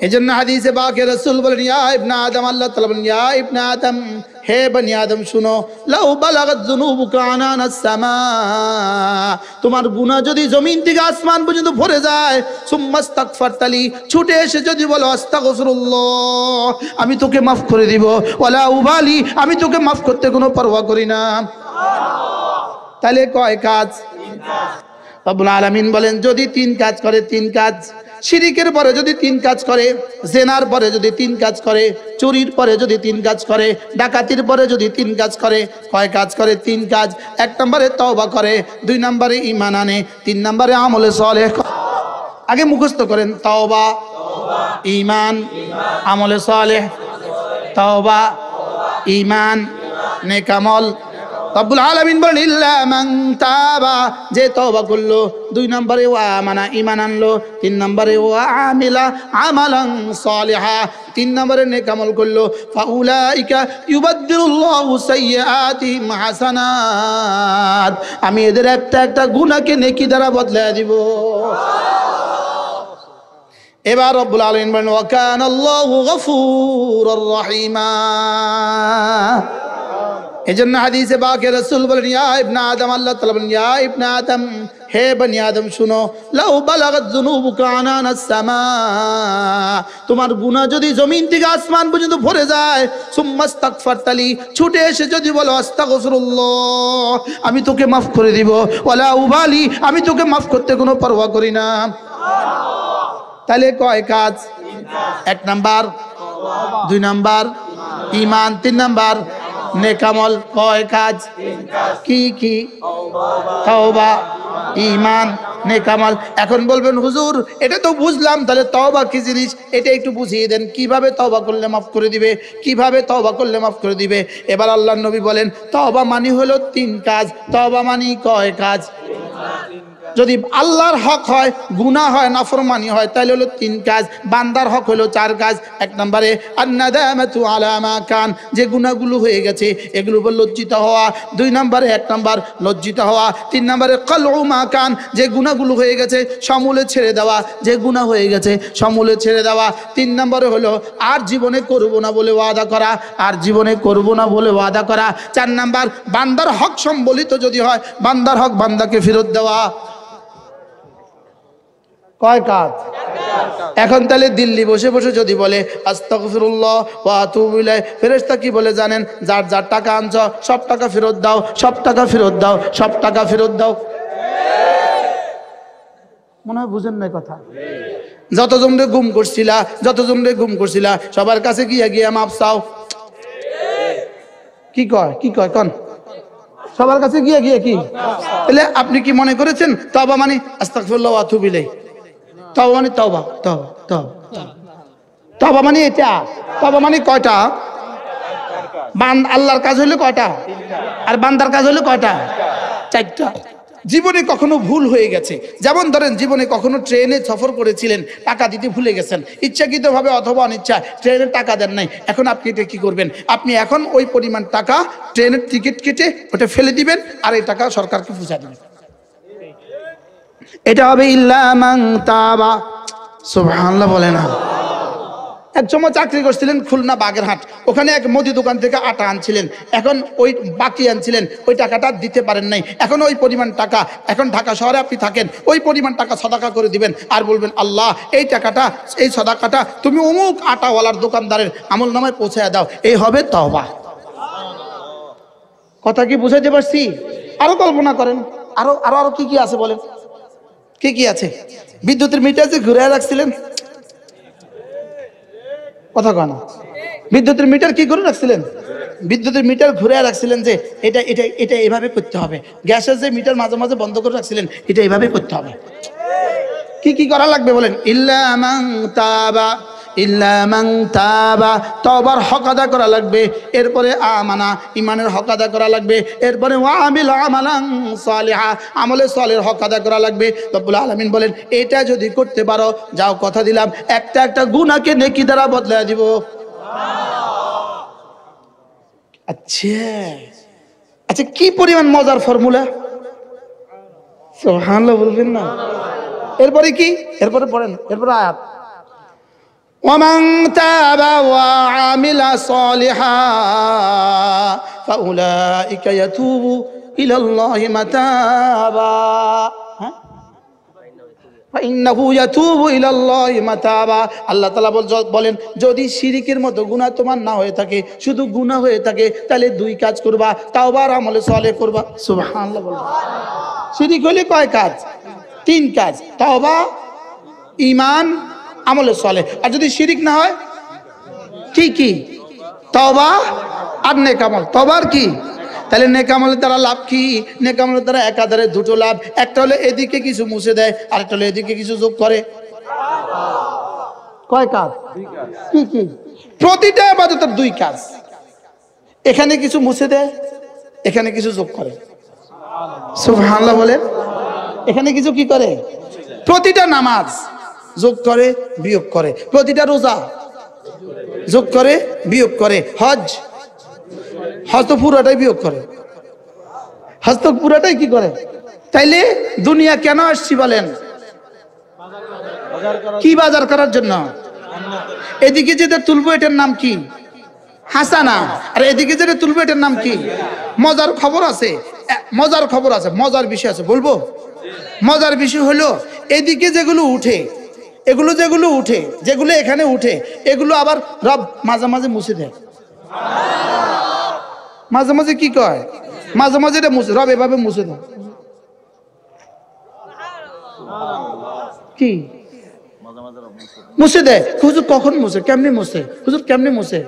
এজন্য হাদিসে পাকে রাসূল বলেন, ইয়া ইবনে আদম, আল্লাহ তাআলা বলেন, ইয়া ইবনে আদম, হে বনি আদম শুনো, লাউ বালাগাত যুনুবুকা আনানাস সামা, তোমার গুনাহ যদি জমিন থেকে আসমান পর্যন্ত ভরে যায়, সুম্মাস্তাগফারতালি, ছুটে এসে যদি বলো আস্তাগফিরুল্লাহ, আমি তোকে মাফ করে দিব, ওয়ালা উবালি, আমি তোকে মাফ করতে কোনো পরোয়া করি না। তাহলে কয় কাজ? রব্বুল আলামিন বলেন, যদি 3 কাজ করে, 3 কাজ, শিরিকের পরে যদি 3 কাজ করে, জেনার পরে যদি 3 কাজ করে, চুরির পরে যদি 3 কাজ করে, ডাকাতির পরে যদি 3 কাজ করে, কয় কাজ করে? 3 কাজ। 1 নম্বরে তওবা করে, 2 নম্বরে ঈমান আনে, 3 নম্বরে আমলে সালেহ। আগে মুখস্থ করেন, তওবা, ঈমান, আমলে সালেহ। তওবা, ঈমান, নেক আমল। রব্বুল আলামিন বলেন, ইল্লা মান তাবা, যে তওবা করলো, 2 নম্বরে ওয়া আমানা, ঈমান আনলো, 3 নম্বরে ওয়া আমিলা আমালান সালিহা, 3 নম্বরে নেক আমল করলো, ফাউলাইকা ইউবাদদিলুল্লাহু সাইয়্যাতিহিম হাসানাত, আমি এদের একটা একটা গুনাহকে নেকি দ্বারা বদলায় দিব। এবার রব্বুল আলামিন বলেন, ওয়া কানাল্লাহু গফুরুর রহিমা। এজন্য হাদিসে পাকে রাসূল বলেন, ইয়া ইবনে আদম, আল্লাহ তাআলা বলেন, ইয়া ইবনে আদম, হে বনি আদম শুনো, লাউ বালাগাত যুনুবুকা আনানাস সামা, তোমার গুনাহ যদি জমিন থেকে আসমান পর্যন্ত ভরে যায়, সুম্মাস্তাগফারতালি, ছুটে এসে যদি বলো আস্তাগফিরুল্লাহ, আমি তোকে মাফ করে দিব, ওয়ালা উবালি, আমি তোকে মাফ করতে কোনো পরোয়া করি না। তাহলে কয় কাজ? 1 নাম্বার, 2 নাম্বার ঈমান, 3 নাম্বার নেক আমল। কয় কাজ? কি কি? তওবা, ঈমান, নেক আমল। এখন বলবেন, হুজুর এটা তো বুঝলাম, তাহলে তওবা কি জিনিস এটা একটু বুঝিয়ে দেন, কিভাবে তওবা করলে মাফ করে দিবে, কিভাবে তওবা করলে মাফ করে দিবে? এবার আল্লাহর নবী বলেন, তওবা মানে হলো 3 কাজ। তওবা মানে কয় কাজ? যদি আল্লাহর হক হয়, গুনাহ হয়, নাফরমানি হয়, তাহলে হলো 3 কাজ। বান্দার হক হলো 4 কাজ। 1 নম্বরে আন-নাদামাতু আলা মা কান, যে গুনাহগুলো হয়ে গেছে এগুলোর উপর লজ্জিত হওয়া। 2 নম্বরে 1 নম্বর লজ্জিত হওয়া। 3 নম্বরে কলউ মা কান, যে গুনাহগুলো হয়ে গেছে সমূলে ছেড়ে দেওয়া, যে গুনাহ হয়ে গেছে সমূলে ছেড়ে দেওয়া। 3 নম্বরে হলো আর জীবনে করব না বলে ওয়াদা করা, আর জীবনে করব না বলে ওয়াদা করা। 4 নম্বর বান্দার হক সম্বলিত যদি হয়, বান্দার হক বান্দাকে ফেরত দেওয়া। কয় কাজ? এখন তাহলে দিল্লি বসে বসে যদি বলে আস্তাগফিরুল্লাহ ওয়া আতুবু ইলাইহি, ফেরেশতা কি বলে জানেন? যার যার টাকা আনছ সব টাকা ফেরত দাও, সব টাকা ফেরত দাও, সব টাকা ফেরত দাও। মনে হয় বুঝেন না কথা। যতজনরে গুম করছিলা, যতজনরে গুম করছিলা, সবার কাছে গিয়া গিয়া মাপ চাও। কি কয়? কি কয়? কোন সবার কাছে গিয়া গিয়া কি? তাহলে আপনি কি মনে করেছেন তওবা মানে আস্তাগফিরুল্লাহ ওয়া আতুবু ইলাইহি? তওবা মানে তওবা, তওবা, তওবা, তওবা মানে এটা। তওবা মানে কয়টা? আল্লাহর কাজ হইলো কয়টা? আর বান্দার কাজ হইলো কয়টা? 4টা। জীবনে কখনো ভুল হয়ে গেছে, যেমন ধরেন জীবনে কখনো ট্রেনে সফর করেছিলেন, টাকা দিতে ভুলে গেছেন, ইচ্ছাকৃতভাবে অথবা অনিচ্ছা ট্রেনের টাকা দেন নাই। এখন আপনি এটা কি করবেন? আপনি এখন ওই পরিমাণ টাকা ট্রেনের টিকিট কেটে ওটা ফেলে দিবেন, আর এই টাকা সরকারকে পৌঁছা দিবেন। এটা হবে ইল্লা মান তাবা। সুবহানাল্লাহ বলে না। এক সময় চাকরি করছিলেন খুলনা বাগেরহাট, ওখানে এক মুদি দোকান থেকে আটা আনছিলেন, এখন ওই বাকি আনছিলেন, ওই টাকাটা দিতে পারেন নাই। এখন ওই পরিমাণ টাকা, এখন ঢাকা শহরে আপনি থাকেন, ওই পরিমাণ টাকা সাদাকা করে দিবেন, আর বলবেন আল্লাহ এই টাকাটা, এই সাদাকাটা তুমি অমুক আটাওয়ালার দোকানদারের আমল নামায় পৌঁছায় দাও। এই হবে তওবা। কথা কি বুঝাইতে পারছি? আরো কল্পনা করেন, আরো আরো আরো কি কি আছে বলেন? কি কি আছে? বিদ্যুতের মিটার যে ঘুরে রাখছিলেন, কথা কয় না। বিদ্যুতের মিটার কি করে রাখছিলেন? বিদ্যুতের মিটার ঘুরে রাখছিলেন যে এটা এটা এটা এভাবে করতে হবে। গ্যাসের যে মিটার মাঝে মাঝে বন্ধ করে রাখছিলেন, এটা এভাবে করতে হবে। কি কি করা লাগবে বলেন? ইল্লা মান তাবা, ইল্লা মান তাবা, তওবার হক আদা করা লাগবে। এরপরে আমানা, ঈমানের হক আদা করা লাগবে। এরপরে ওয়া আমিল আমালান সালিহা, আমলে সালেহর হক আদা করা লাগবে। রব্বুল আলামিন বলেন এটা যদি করতে পারো, যাও কথা দিলাম একটা একটা গুনাহকে নেকি দ্বারা বদলায় দিব। আচ্ছা আচ্ছা, কি পরিমাণ মজার ফর্মুলা! সুবহানাল্লাহ বলবেন না? এরপরে কি? এরপরে পড়েন, এরপরে আয়াত। ومن تاب وعمل صالحا فأولئك يتوب إلى الله متابا আল্লাহ তাআলা বলেন যদি শিরকের মতো গুনাহ তোমার না হয়ে থাকে, শুধু গুনাহ হয়ে থাকে, তাহলে দুই কাজ করবা, তাওবা আর আমলে সালেহ করবা। সুবহানাল্লাহ বলবা। শিরক হলে কয় কাজ? তিন কাজ, তাওবা, ঈমান, আমলে সালেহ। আর যদি শিরক না হয় কি কি? তাওবা আর নেক আমল। তাওবা আর কি? তাহলে নেক আমলের দ্বারা লাভ কি? নেক আমলের দ্বারা একাধারে দুটো লাভ, একটা হলো এদিকে কিছু মুছে দেয়, আরেকটা হলো এদিকে কিছু যোগ করে। কয় কাজ? কি কি? প্রতিটা ইবাদতের দুই কাজ। এখানে কিছু মুছে দেয়, এখানে কিছু যোগ করে। সুবহানাল্লাহ বলে। এখানে কিছু কি করে? প্রতিটা নামাজ যোগ করে বিয়োগ করে, প্রতিটা রোজা যোগ করে বিয়োগ করে, হজ তো পুরাটাই বিয়োগ করে, হজ তো পুরাটাই কি করে। তাইলে দুনিয়া কেন আসছি বলেন? কি বাজার করার জন্য? এদিকে যেটা তুলবো এটার নাম কি? হাসানা। আর এদিকে যেটা তুলবো এটার নাম কি? মজার খবর আছে, মজার খবর আছে, মজার বিষয় আছে, বলবো? মজার বিষয় হলো এদিকে যেগুলো উঠে, এগুলো যেগুলো উঠে, যেগুলো এখানে উঠে, এগুলো আবার রব মাঝে মাঝে মুছে দেয়। মাঝে মাঝে কি কয়? মাঝে মাঝে এটা মুছে, রব এভাবে মুছে দেয়। কি মুছে দেয়? হুজুর কখন মুছে? কেমনে মুছে? হুজুর কেমনে মুছে?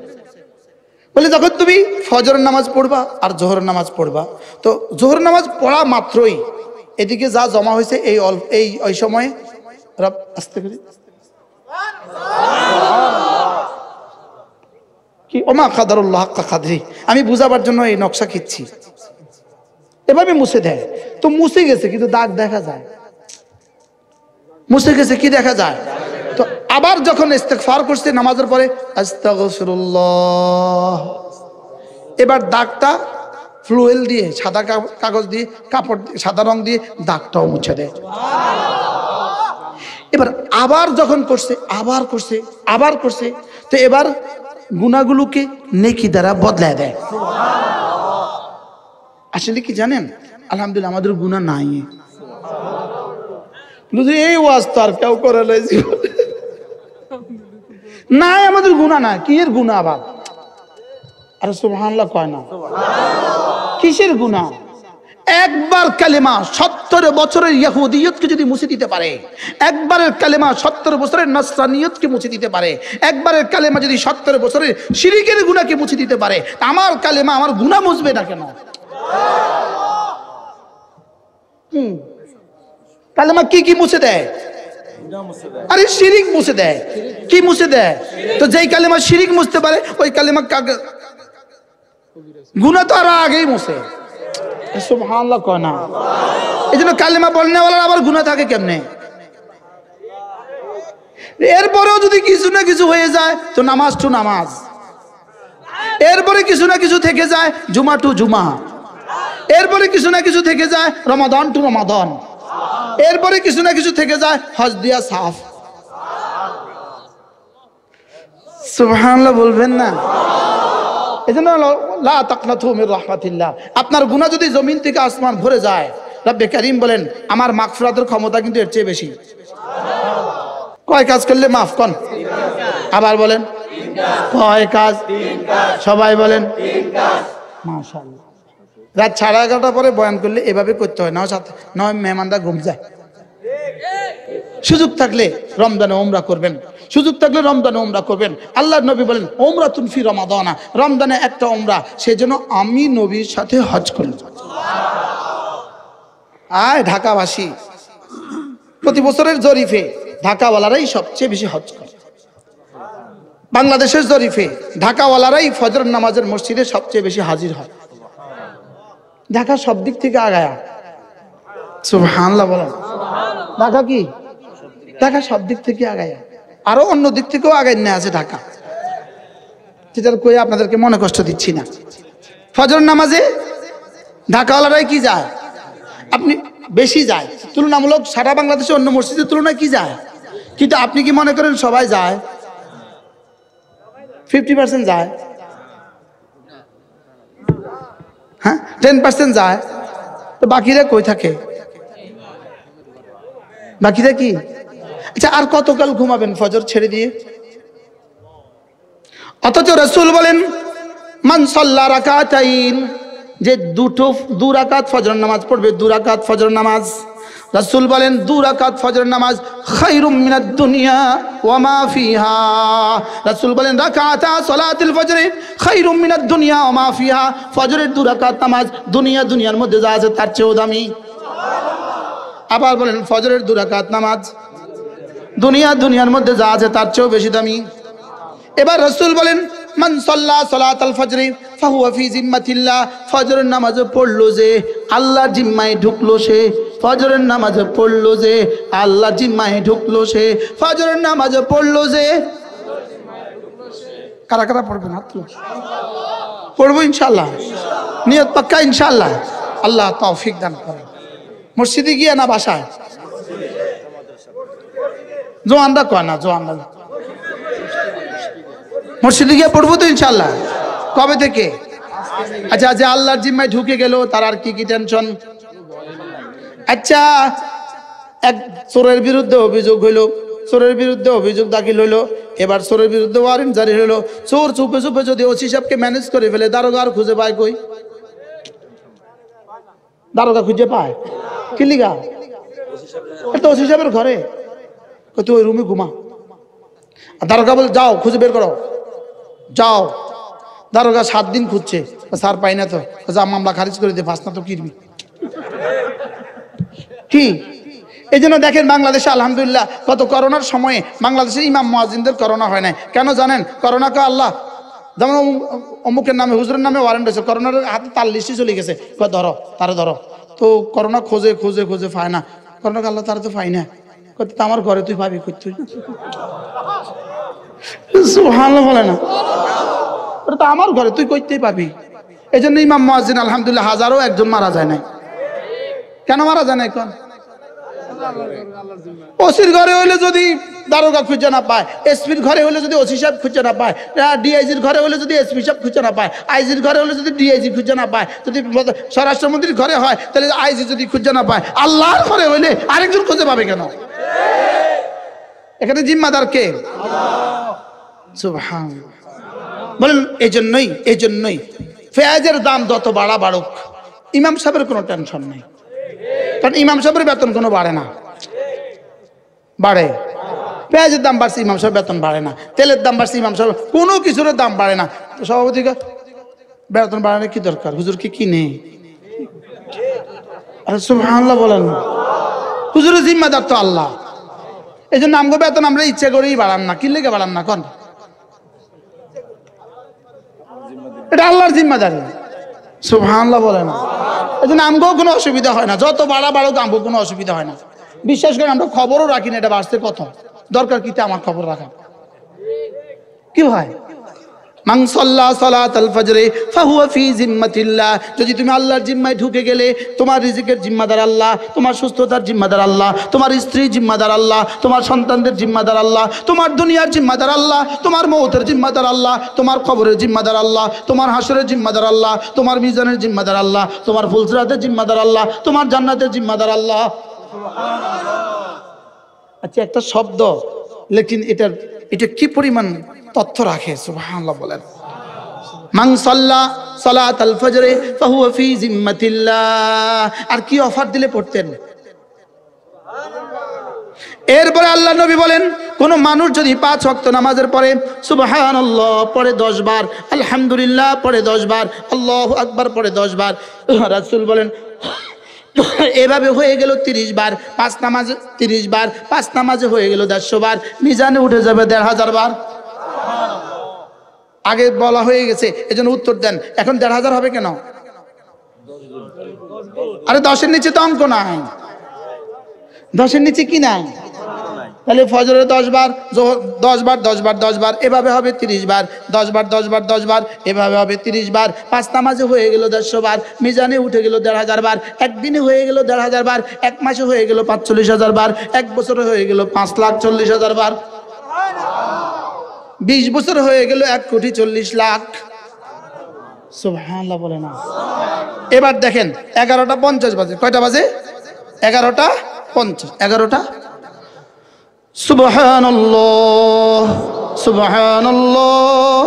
বলে যখন তুমি ফজরের নামাজ পড়বা আর জোহরের নামাজ পড়বা, তো জোহরের নামাজ পড়া মাত্রই এদিকে যা জমা হয়েছে এই ওই সময়ে রব আস্তে করে কি ওমা কাদারুল্লাহ হাক্কা কাদরি, আমি বুঝাবার জন্য এই নকশা খিচ্ছি, এভাবে মুছে দেয়। তো মুছে গেছে কিন্তু দাগ দেখা যায়, মুছে গেছে কি দেখা যায়? তো আবার যখন ইস্তেগফার করছে নামাজের পরে আস্তাগফিরুল্লাহ, এবার দাগটা ফ্লুয়েল দিয়ে, সাদা কাগজ দিয়ে, কাপড় সাদা রং দিয়ে দাগটাও মুছে দেয়। এবার আবার যখন করছে, আবার করছে, আবার করছে, তো এবার গুনাহগুলোকে নেকি দ্বারা বদলায় দেয়। আসলে কি জানেন, আলহামদুলিল্লাহ আমাদের গুনাহ নাই। এই ওয়াজ তো আর কেউ করে নাই, আমাদের গুনাহ নাই। কি এর গুনাহ আবার? আরে সুবহানাল্লাহ কয় না। কিসের গুনাহ? একবার কালেমা 70 বছরের ইহুদিয়তকে যদি মুছে দিতে পারে, একবারের কালেমা 70 বছরের নসরানিয়তকে মুছে দিতে পারে, একবারের কালেমা যদি 70 বছরের শিরকের গুনাহকে মুছে দিতে পারে, আমার কালেমা আমার গুনাহ মুছবে না কেন? কালেমা কি কি মুছে দেয়? আরে শিরিক মুছে দেয়। কি মুছে দেয়? তো যেই কালেমা শিরিক মুছতে পারে, ওই কালেমা গুনাহ তো আরো আগেই মুছে। সুবহানাল্লাহ কয় না। এজন্য কালেমা বলনেওয়ালার আবার গুনাহ থাকে কেমনে? এরপরেও যদি কিছু না কিছু হয়ে যায় তো নামাজ টু নামাজ, এরপরে কিছু না কিছু থেকে যায় জুমা টু জুমা, এরপরে কিছু না কিছু থেকে যায় রমাদান টু রমাদান, এরপরে কিছু না কিছু থেকে যায় হজ দিয়া সাফ। সুবহানাল্লাহ বলবেন না? এজন্য লা তাকনাতু মির রাহমাতিল্লাহ। আপনার গুনাহ যদি জমিন থেকে আসমান ভরে যায়, রব্বে কারীম বলেন আমার মাগফিরাতের ক্ষমতা কিন্তু এর চেয়ে বেশি। কয় কাজ করলে মাফ কন? আবার বলেন কয় কাজ? সবাই বলেন মাশাআল্লাহ। রাত 11:30 পরে বয়ান করলে এভাবে করতে হয়, নয় মেহমানরা ঘুম যায়। সুযোগ থাকলে রমজানে উমরা করবেন, সুযোগ থাকলে রমজানে উমরা করবেন। আল্লাহর নবী বলেন উমরাতুন ফি রমাদান, রমজানে একটা উমরা, সেজন্য আমি নবীর সাথে হজ করলাম। আয় ঢাকাবাসী, প্রতি বছরের জরিফে ঢাকাওয়ালারাই সবচেয়ে বেশি হজ করে। বাংলাদেশের জরিফে ঢাকাওয়ালারাই ফজর নামাজের মসজিদে সবচেয়ে বেশি হাজির হয়। ঢাকা সব দিক থেকে আগায়া। সুবহানাল্লাহ বলেন। ঢাকা কি? ঢাকা সব দিক থেকে আগায়া, আরো অন্য দিক থেকেও আগায় নিয়ে আছে ঢাকা, যেটার কই আপনাদেরকে মনে কষ্ট দিচ্ছি না। ফজর নামাজে ঢাকাওয়ালারাই কি যায়? আপনি বেশি যায় তুলনামূলক সারা বাংলাদেশে অন্য মসজিদের তুলনায় কি যায়, কিন্তু আপনি কি মনে করেন সবাই যায়? 50% যায়, হ্যাঁ 10% যায়, তো বাকিরা কই থাকে? বাকিরা কি? আচ্ছা, আর কতকাল ঘুমাবেন ফজর ছেড়ে দিয়ে? অথচ রাসূল বলেন মান সাল্লা রাকাতাইন, যে দু রাকাত ফজর নামাজ পড়বে, 2 রাকাত ফজর নামাজ, রাসূল বলেন 2 রাকাত ফজর নামাজ খায়রুম মিনাদ দুনিয়া ওয়া মা ফিহা। রাসূল বলেন রাকাতা সালাতুল ফজর খায়রুম মিনাদ দুনিয়া ওয়া মা ফিহা, ফজরের 2 রাকাত নামাজ দুনিয়ার মধ্যে যা আছে তার চেয়েও দামি। আবার বলেন ফজরের 2 রাকাত নামাজ দুনিয়ার মধ্যে যা আছে তার চেয়েও বেশি দামি। এবার রাসূল বলেন মান সাল্লা সালাতাল ফজর ফাহুয়া ফি জিম্মাতিল্লাহ, ফজরের নামাজ পড়লো যে আল্লাহর জিম্মায় ঢুকলো সে, ফজরের নামাজ পড়লো যে আল্লাহর জিম্মায় ঢুকলো সে, ফজরের নামাজ পড়লো যে। কারা কারা পড়বেন হাত তুলো। পড়বো ইনশাআল্লাহ, নিয়ত পাক্কা ইনশাআল্লাহ। আল্লাহ তৌফিক দান করেন। মসজিদে গিয়ে না বাসায়? জোয়ানরা কয় না, জোয়ানরা মসজিদে গিয়ে পড়বো তো ইনশাআল্লাহ। কবে থেকে? আচ্ছা, যে আল্লাহর জিম্মায় ঢুকে গেল তার আর কি কি টেনশন? আচ্ছা, এক চোরের বিরুদ্ধে অভিযোগ হইল, চোরের বিরুদ্ধে অভিযোগ দাখিল হইলো, এবার চোরের বিরুদ্ধে ওয়ারেন্ট জারি হইলো। চোর চুপে চুপে যদি ওসি সাহেবকে ম্যানেজ করে ফেলে, দারোগা আর খুঁজে পায় কই? দারোগা খুঁজে পায় কি লিগা? এটা ওসি সাহেবের ঘরে, তুই ওই রুমে ঘুমা। দারোগা বলে যাও খুঁজে বের করো, যাও। দারোগা 7 দিন খুঁজছে, স্যার পাই না তো, যা মামলা খারিজ করে দিয়ে, ফাঁস না তো কিরবি কি? এই জন্য দেখেন বাংলাদেশে আলহামদুলিল্লাহ গত করোনার সময়ে বাংলাদেশে ইমাম মুয়াজ্জিনদের করোনা হয় নাই। কেন জানেন? করোনাকে আল্লাহ, যেমন অমুকের নামে হুজুরের নামে ওয়ারেন্ট হয়েছে, করোনার হাতে তার লিস্টে চলে গেছে, ধরো তারা ধরো, তো করোনা খোঁজে খোঁজে খোঁজে পায় না, করোনাকে আল্লাহ তারা তো পাই না, আমার ঘরে তুই পাবি কই? তুই সুবহানাল্লাহ বলে না, ওটা তো আমার ঘরে, তুই কইতেই পাবি। এই জন্য ইমাম মুয়াজ্জিন আলহামদুলিল্লাহ হাজারও একজন মারা যায় নাই। কেন মারা যায় নাই? কোন ওসির ঘরে হইলে যদি দারোগা খুঁজে না পায়, এসপির ঘরে হলে যদি ওসি সাহেব খুঁজে না পায়, ডিআইজির ঘরে হলে যদি এসপি সাহেব খুঁজে না পায়, আইজির ঘরে হলে যদি ডিআইজি খুঁজে না পায়, যদি স্বরাষ্ট্রমন্ত্রীর ঘরে হয় তাহলে আইজি যদি খুঁজে না পায়, আল্লাহর ঘরে হইলে আরেকজন খুঁজে পাবে কেন? এখানে জিম্মাদার কে? সুবহানাল্লাহ বলেন। এই জন্যই পেঁয়াজের দাম যত বাড়ুক ইমাম সাহেবের কোনো টেনশন নেই, কারণ ইমাম সাহেবের বেতন কোনো বাড়ে না। বাড়ে? পেঁয়াজের দাম বাড়ছে, ইমাম সাহেব বেতন বাড়ে না। তেলের দাম বাড়ছে, ইমাম সাহেব কোনো কিছুর দাম বাড়ে না। তো সভাপতি বেতন বাড়ানোর কি দরকার? হুজুর কি কিনে? আরে সুবহানাল্লাহ বলেন। হুজুরের জিম্মাদার তো আল্লাহ। এই জন্য আমগো বেতন আমরা ইচ্ছা করেই বাড়ান না। কি লেগে বাড়ান না? কোন এটা আল্লাহর জিম্মাদারি। সুবহানাল্লাহ বলেন। এই জন্য আমগো কোনো অসুবিধা হয় না, যত বাড়ুক আমগো কোনো অসুবিধা হয় না। বিশ্বাস করে আমরা খবরও রাখি না এটা বাড়ছে কত, দরকার কিতে আমার খবর রাখা? কি ভাই? মান সাল্লা সালাতাল ফজর ফাহুয়া ফি জিম্মাতিল্লাহ, যদি তুমি আল্লাহর জিম্মায় ঢুকে গেলে, তোমার রিজিকের জিম্মাদার আল্লাহ, তোমার সুস্থতার জিম্মাদার আল্লাহ, তোমার স্ত্রীর জিম্মাদার আল্লাহ, তোমার সন্তানদের জিম্মাদার আল্লাহ, তোমার দুনিয়ার জিম্মাদার আল্লাহ, তোমার মওতের জিম্মাদার আল্লাহ, তোমার কবরের জিম্মাদার আল্লাহ, তোমার হাসরের জিম্মাদার আল্লাহ, তোমার মিজানের জিম্মাদার আল্লাহ, তোমার ফুলসিরাতের জিম্মাদার আল্লাহ, তোমার জান্নাতের জিম্মাদার আল্লাহ। আচ্ছা, একটা শব্দ, লেকিন এটা কি পরিমাণ তথ্য রাখে? সুবহানাল্লাহ বলেন। মান সাল্লা সালাতাল ফজর ফাহুয়া ফি জিম্মাতিল্লাহ। আর কি অফার দিলে পড়তেন? এরপরে আল্লাহ নবী বলেন, কোন মানুষ যদি 5 ওয়াক্ত নামাজের পরে সুবহানাল্লাহ পড়ে 10 বার, আলহামদুলিল্লাহ পড়ে 10 বার, আল্লাহু আকবার পড়ে 10 বার, রাসূল বলেন এভাবে হয়ে গেল 30 বার। 5 নামাজ 30 বার, 5 নামাজে হয়ে গেল 150 বার, মিজানে উঠে যাবে 1500 বার। আগে বলা হয়ে গেছে, এজন্য উত্তর দেন। এখন 1500 হবে কেন? আরে 10-এর নিচে তো অঙ্ক নাই, 10-এর নিচে কি নাই? তাহলে ফজরে 10 বার, 10 বার 10 বার 10 বার, এভাবে হবে 30 বার, 10 বার 10 বার 10 বার, এভাবে হবে 30 বার। 5 নামাজে হয়ে গেল 150 বার, মিজানে উঠে গেল 1500 বার, একদিনে হয়ে গেল 1500 বার, এক মাসে হয়ে গেল 45,000 বার, এক বছরে হয়ে গেল 5,40,000 বার। 20 বছর হয়ে গেল 1,40,00,000। সুবহানাল্লাহ বলে না। এবার দেখেন 11:50 বাজে। কয়টা বাজে? 11:50। 11টা। সুবহানাল্লাহ, সুবহানাল্লাহ,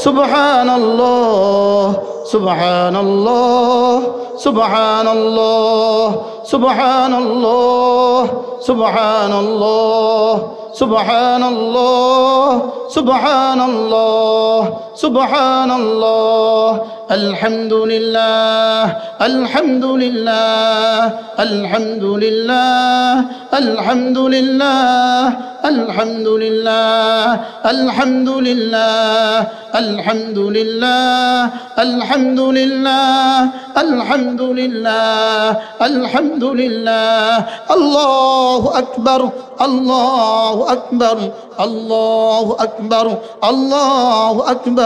সুবহানাল্লাহ, সুবহানাল্লাহ, সুবহানাল্লাহ, সুবহানাল্লাহ, সুবহানাল্লাহ, সুবহানাল্লাহ, সুবহানাল্লাহ, সুবহানাল্লাহ, আলহামদুলিল্লাহ, আলহামদুলিল্লাহ, আলহামদুলিল্লাহ, আলহামদুলিল্লাহ, আলহামদুলিল্লাহ, আলহামদুলিল্লাহ, আলহামদুলিল্লাহ, আলহামদুলিল্লাহ, আলহামদুলিল্লাহ, আলহামদুলিল্লাহ, আল্লাহু আকবার, আল্লাহু আকবার, আল্লাহু আকবার, আল্লাহু আকবার,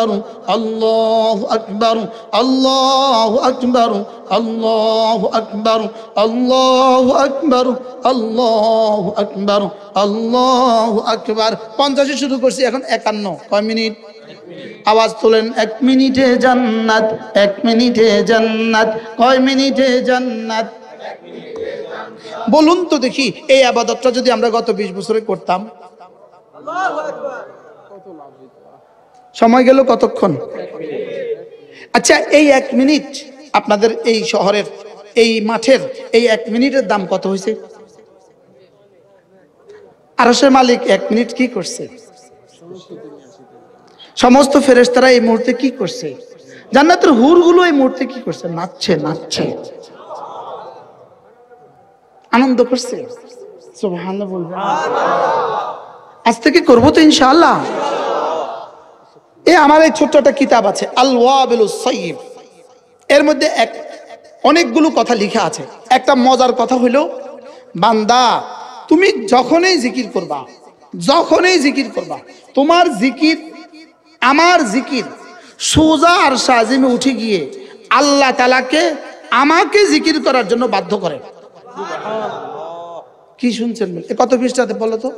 আল্লাহু আকবার, আল্লাহু আকবার, আল্লাহু আকবার, আল্লাহু আকবার, আল্লাহু আকবার, আল্লাহু আকবার। 50 শুরু করছি, এখন 51। কয় মিনিট? আওয়াজ তোলেন। 1 মিনিটে জান্নাত, 1 মিনিটে জান্নাত। কয় মিনিটে জান্নাত? বলুন তো দেখি, এই ইবাদতটা যদি আমরা গত 20 বছরে করতাম, সময় গেল কতক্ষণ? আচ্ছা, এই 1 মিনিট আপনাদের এই শহরের এই মাঠের এই 1 মিনিটের দাম কত হয়েছে? আরশের মালিক 1 মিনিট কি করছে? সমস্ত ফেরেশতারা এই মুহূর্তে কি করছে? জান্নাতের হুরগুলো এই মুহূর্তে কি করছে? নাচছে, নাচছে, আনন্দ করছে। সুবহানাল্লাহ বলবেন। আজ থেকে করবো তো ইনশাআল্লাহ। আমার এই ছোট্ট একটা কিতাব আছে, আল ওয়াবিলুস সাইয়্যিব। এর মধ্যে অনেকগুলো কথা লেখা আছে। একটা মজার কথা হলো, বান্দা তুমি যখনই জিকির করবা, যখনই জিকির করবা, তোমার জিকির আমার জিকির সোজা আর সাজিমে উঠে গিয়ে আল্লাহ তাআলাকে আমাকে জিকির করার জন্য বাধ্য করে। কি শুনছেন? কত পৃষ্ঠাতে বলো তো?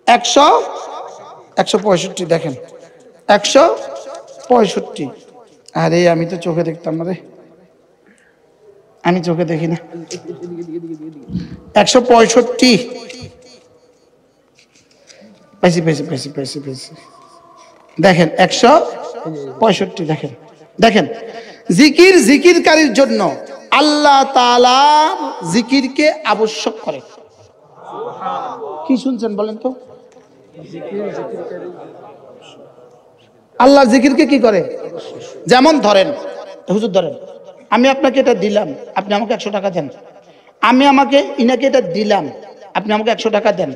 165। দেখেন 165। আরে আমি তো চোখে দেখতাম না রে, আমি চোখে দেখি না। 165। পাইছি পাইছি পাইছি পাইছি পাইছি। দেখেন 165। দেখেন দেখেন, জিকির জিকিরকারীর জন্য আল্লাহ তাআলা জিকিরকে আবশ্যক করে। কি শুনছেন বলেন তো? আল্লাহ জিকিরকে কি করে? যেমন ধরেন, হুজুর ধরেন, আমি আপনাকে এটা দিলাম, আপনি আমাকে 100 টাকা দেন। আমি ইনাকে এটা দিলাম, আপনি আমাকে 100 টাকা দেন।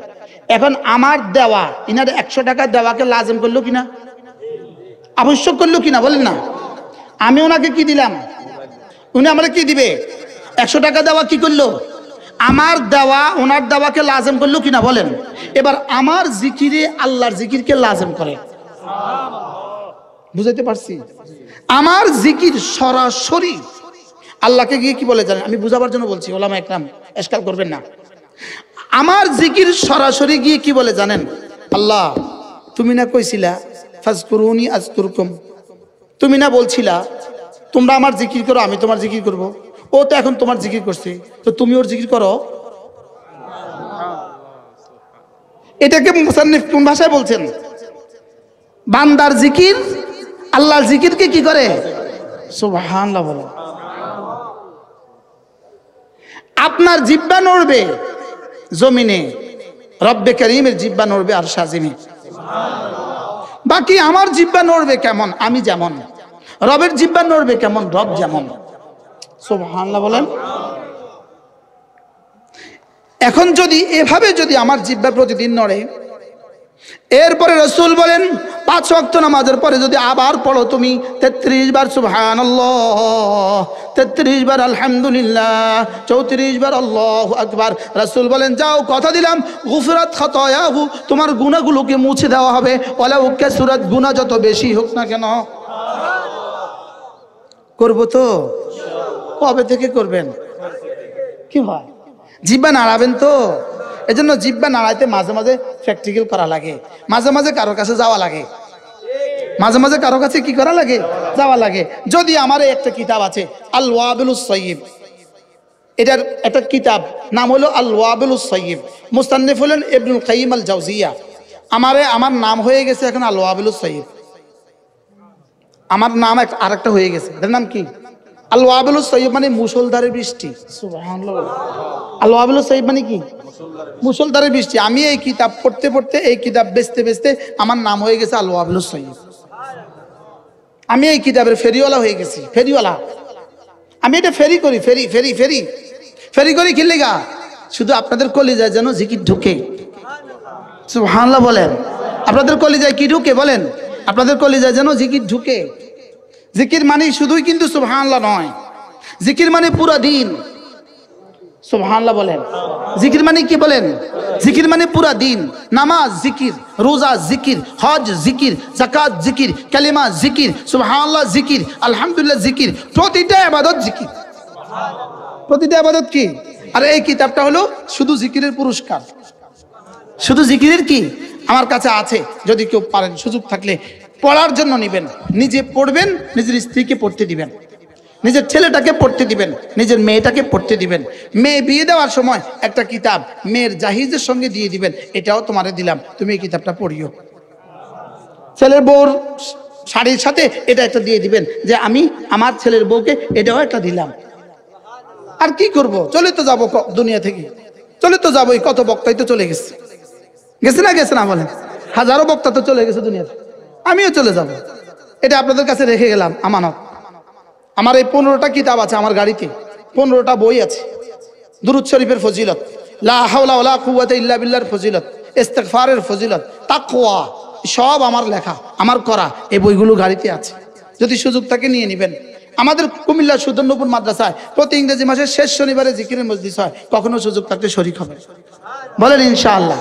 এখন আমার দেওয়া, ইনার 100 টাকা দেওয়াকে লাজিম করলো কিনা? আবশ্যক করলো কিনা বলেন না? আমি ওনাকে কি দিলাম, উনি আমাকে কি দিবে? 100 টাকা দেওয়া কি করলো? আমার দেওয়া ওনার দেওয়াকে লাজিম করলো কিনা বলেন? এবার আমার জিকিরে আল্লাহর জিকিরকে লাজিম করে। বুঝাইতে পারছি? আমার জিকির সরাসরি আল্লাহকে গিয়ে কি বলে জানেন? আমি বুঝাবার জন্য বলছি, ওলামা একরাম এশকাল করবেন না। আমার জিকির সরাসরি গিয়ে কি বলে জানেন? আল্লাহ তুমি না কইছিলা ফাজকুরুনি আযকুরকুম, তুমি না বলছিলা তোমরা আমার জিকির করো, আমি তোমার জিকির করব। ও তো এখন তোমার জিকির করছে, তো তুমি ওর জিকির করো। এটাকে মুসান্নিফ কোন ভাষায় বলছেন? বান্দার জিকির আল্লাহর জিকিরকে কি করে? সুবহানাল্লাহ বলো। আপনার জিহ্বা নড়বে জমিনে, রব্বে কারীমের জিহ্বা নড়বে আর সাজিমে। বাকি আমার জিহ্বা নড়বে কেমন? আমি যেমন। রবের জিহ্বা নড়বে কেমন? রব যেমন। সুবহানাল্লাহ বলেন। এখন যদি এভাবে যদি আমার জিহ্বা প্রতিদিন নড়ে, এরপরে রাসূল বলেন 5 ওয়াক্ত নামাজের পরে যদি আবার পড়ো তুমি 33 বার সুবহানাল্লাহ, 33 বার আলহামদুলিল্লাহ, 34 বার আল্লাহু আকবার, রাসূল বলেন যাও, কথা দিলাম গুফরাত খাতায়াহু, তোমার গুনাহগুলোকে মুছে দেওয়া হবে। ওয়ালাউ কাসুরাত, গুনাহ যত বেশি হোক না কেন। করব তো? কবে থেকে করবেন? কি হয়? জিহ্বা নাড়াবেন তো? এজন্য জিহ্বা নাড়াইতে মাঝে মাঝে প্র্যাকটিক্যাল করা লাগে, মাঝে মাঝে কারো কাছে যাওয়া লাগে, মাঝে মাঝে কারো কাছে কি করা লাগে, যাওয়া লাগে। যদি আমার একটা কিতাব আছে আল ওয়াবিলুস সাইয়্যিব, এটার একটা কিতাব নাম হলো আল ওয়াবিলুস সাইয়্যিব, মুস্তান্নিফ হলেন ইবনুল কাইয়িম আল জাওজিয়া। আমার নাম হয়ে গেছে এখন আল ওয়াবিলুস সাইয়্যিব, আমার নাম আরেকটা হয়ে গেছে, এটার নাম কি আল ওয়াবিলুস সাইয়্যিব, মানে মুষলধারে বৃষ্টি। সুবহানাল্লাহ। আল ওয়াবিলুস সাইয়্যিব মানে কি? মুষলধারে বৃষ্টি। আমি এই কিতাব পড়তে পড়তে, এই কিতাব বেচতে বেচতে আমার নাম হয়ে গেছে আল ওয়াবিলুস সাইয়্যিব। আমি এই কিতাবের ফেরিওয়ালা হয়ে গেছি, ফেরিওয়ালা। আমি এটা ফেরি করি, ফেরি ফেরি ফেরি ফেরি করি কি লেগা? শুধু আপনাদের কলিজায় যেন জিকির ঢুকে। সুবহানাল্লাহ বলেন। আপনাদের কলিজায় কি ঢুকে বলেন? আপনাদের কলিজায় যেন জিকির ঢুকে। জিকির মানে শুধুই কিন্তু সুবহানাল্লাহ নয়, জিকির মানে পুরা দিন। সুবহানাল্লাহ বলেন। জিকির মানে কি বলেন? জিকির মানে পুরা দিন। নামাজ জিকির, রোজা জিকির, হজ জিকির, যাকাত জিকির, কালিমা জিকির, সুবহানাল্লাহ জিকির, আলহামদুলিল্লাহ জিকির, প্রতিটা ইবাদত জিকির। প্রতিটা ইবাদত কি? আর এই কিতাবটা হলো শুধু জিকিরের পুরস্কার, শুধু জিকিরের কি আমার কাছে আছে। যদি কেউ পারেন, সুযোগ থাকলে পড়ার জন্য নেবেন, নিজে পড়বেন, নিজের স্ত্রীকে পড়তে দিবেন, নিজের ছেলেটাকে পড়তে দিবেন, নিজের মেয়েটাকে পড়তে দিবেন। মেয়ে বিয়ে দেওয়ার সময় একটা কিতাব মেয়ের জাহিজের সঙ্গে দিয়ে দিবেন, এটাও তোমারে দিলাম, তুমি এই কিতাবটা পড়িও। ছেলের বউর শাড়ির সাথে এটা একটা দিয়ে দিবেন, যে আমি আমার ছেলের বউকে এটাও একটা দিলাম। আর কি করব? চলে তো যাবো দুনিয়া থেকে, চলে তো যাবোই। কত বক্তাই তো চলে গেছে, গেছে না গেছে না বলেন? হাজারো বক্তা তো চলে গেছে দুনিয়াতে, আমিও চলে যাব। এটা আপনাদের কাছে রেখে গেলাম আমানত। আমার এই 15টা কিতাব আছে আমার গাড়িতে, 15টা বই আছে। দুরূদ শরীফের ফজিলত, লা হাওলা ওয়ালা কুওয়াতা ইল্লা বিল্লাহর ফজিলত, ইস্তিগফারের ফজিলত, তাকওয়া, সব আমার লেখা, আমার করা। এই বইগুলো গাড়িতে আছে, যদি সুযোগ থাকে নিয়ে নেবেন। আমাদের কুমিল্লা সুদর্ণপুর মাদ্রাসায় প্রতি ইংরেজি মাসের শেষ শনিবারে জিকিরের মজলিস হয়, কখনো সুযোগ থাকলে শরীক হবে বলেন ইনশাআল্লাহ।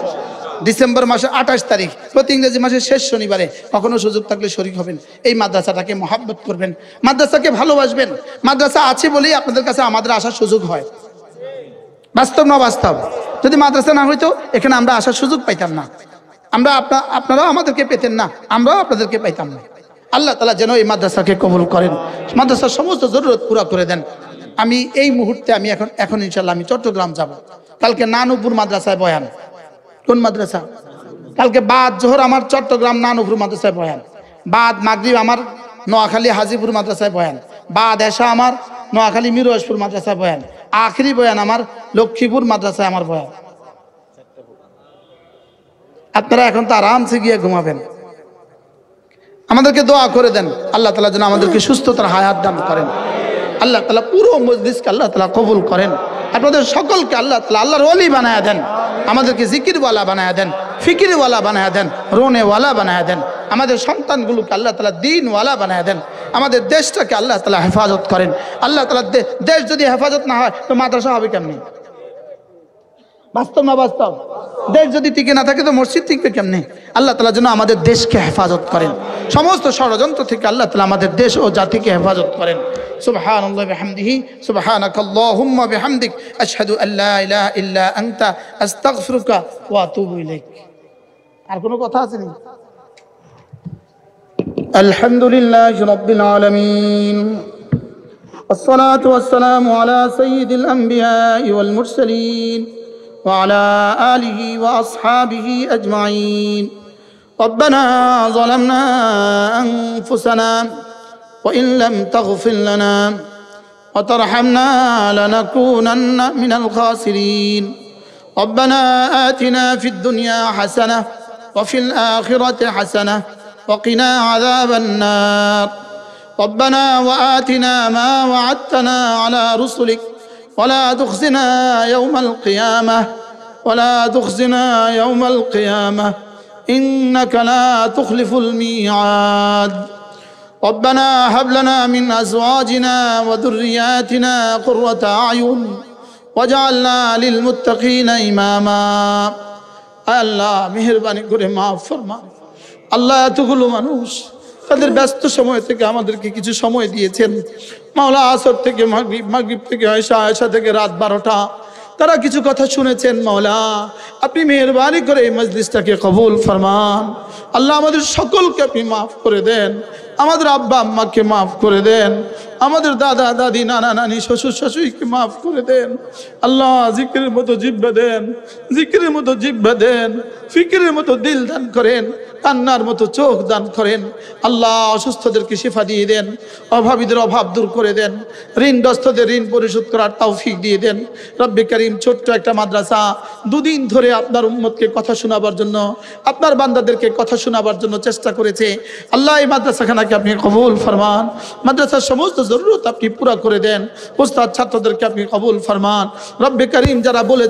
ডিসেম্বর মাসের 28 তারিখ প্রতি ইংরেজি মাসের শেষ শনিবারে, কখনো সুযোগ থাকলে শরীক হবেন। এই মাদ্রাসাটাকে মহাব্বত করবেন, মাদ্রাসাকে ভালোবাসবেন। মাদ্রাসা আছে বলেই আপনাদের কাছে আমাদের আসার সুযোগ হয়। বাস্তব না বাস্তব? যদি মাদ্রাসা না হইতো এখানে আমরা আসার সুযোগ পাইতাম না, আপনারাও আমাদেরকে পেতেন না, আমরাও আপনাদেরকে পাইতাম না। আল্লাহ তাআলা যেন এই মাদ্রাসাকে কবুল করেন, মাদ্রাসার সমস্ত জরুরত পুরা করে দেন। আমি এই মুহূর্তে আমি এখন ইনশাআল্লাহ আমি চট্টগ্রাম যাব। কালকে নানুপুর মাদ্রাসায় বয়ান। কোন মাদ্রাসা? কালকে বাদ জোহর আমার চট্টগ্রাম নানুপুর মাদ্রাসায় বয়ান, বাদ মাগরিব আমার নোয়াখালী হাজিপুর মাদ্রাসায় বয়ান, বাদ এশা আমার নোয়াখালী মিরওয়াজপুর মাদ্রাসায় বয়ান, আখরি বয়ান আমার লক্ষ্মীপুর মাদ্রাসায় আমার বয়ান। আপনারা এখন তো আরামসে গিয়ে ঘুমাবেন। আমাদেরকে দোয়া করে দেন, আল্লাহ তাআলা যেন আমাদেরকে সুস্থতার হায়াত দান করেন। আল্লাহ তাআলা পুরো মজলিসকে আল্লাহ তাআলা কবুল করেন। আপনাদের সকলকে আল্লাহ তাআলা আল্লাহর ওলি বানায়া দেন, আমাদেরকে জিকিরওয়ালা বানায়া দেন, ফিকিরওয়ালা বানায়া দেন, রোনেওয়ালা বানায়া দেন। আমাদের সন্তানগুলোকে আল্লাহ তাআলা দ্বীনওয়ালা বানায়া দেন। আমাদের দেশটাকে আল্লাহ তাআলা হেফাজত করেন। আল্লাহ তাআলা দেশ যদি হেফাজত না হয় তো মাদ্রাসা হবে কেমনি? বাস্তব না বাস্তব? দেশ যদি টিকে না থাকে তো মসজিদ টিকবে কেমনে? আল্লাহ তাআলা যেন আমাদের দেশকে হেফাজত করেন, সমস্ত ষড়যন্ত্র থেকে আল্লাহ তাআলা আমাদের দেশ ও জাতিকে হেফাজত করেন। সুবহানাল্লাহি ওয়া বিহামদিহি, সুবহানাকাল্লাহুম্মা বিহামদিক, আশহাদু আল্লা ইলাহা ইল্লা আনতা, আস্তাগফিরুকা ওয়া আতুবু ইলাইক। আর কোনো কথা আছে নি? আলহামদুলিল্লাহি রাব্বিল আলামিন, والصلاة والسلام على سيد الأنبياء والمرسلين وعلى آله وأصحابه أجمعين. ربنا ظلمنا أنفسنا وإن لم تغفر لنا وترحمنا لنكونن من الخاسرين. ربنا آتنا في الدنيا حسنة وفي الآخرة حسنة وقنا عذاب النار. ربنا وآتنا ما وعدتنا على رسلك ولا تخزنا يوم القيامة يوم القيامة إنك لا تخلف الميعاد. ربنا هب لنا من أزواجنا وذرياتنا قرة أعين واجعلنا للمتقين إماما. আল্লাহ মেহেরবানি করে মাফ ফরমা। আল্লাহ এতগুলো মানুষ তাদের ব্যস্ত সময় থেকে আমাদেরকে কিছু সময় দিয়েছেন। মাওলা আসর থেকে মাগরিব, মাগরিব থেকে আয়েশা, আয়েশা থেকে রাত 12টা, তারা কিছু কথা শুনেছেন। মাওলা আপনি মেহেরবানি করে এই মজলিসটাকে কবুল ফরমান। আল্লাহ আমাদের সকলকে আপনি মাফ করে দেন, আমাদের আব্বা আম্মাকে মাফ করে দেন, আমাদের দাদা দাদি নানা নানি শ্বশুর শাশুড়িকে মাফ করে দেন। আল্লাহ জিকিরের মতো জিহ্বা দেন, জিকিরের মতো জিহ্বা দেন, ফিকিরের মতো দিল দান করেন, কান্নার মতো চোখ দান করেন। আল্লাহ অসুস্থদেরকে শিফা দিয়ে দেন, অভাবীদের অভাব দূর করে দেন, ঋণগ্রস্তদের ঋণ পরিশোধ করার তৌফিক দিয়ে দেন। রব্বে করিম ছোট্ট একটা মাদ্রাসা দুদিন ধরে আপনার উম্মতকে কথা শোনাবার জন্য, আপনার বান্দাদেরকে কথা শোনাবার জন্য চেষ্টা করেছে। আল্লাহ এই মাদ্রাসাখানাকে আপনি কবুল ফরমান, মাদ্রাসার সমস্ত জরুরত আপনি পুরা করে দেন, উস্তাদ ছাত্রদেরকে আপনি কবুল ফরমান। রব্বে করিম যারা বলেছে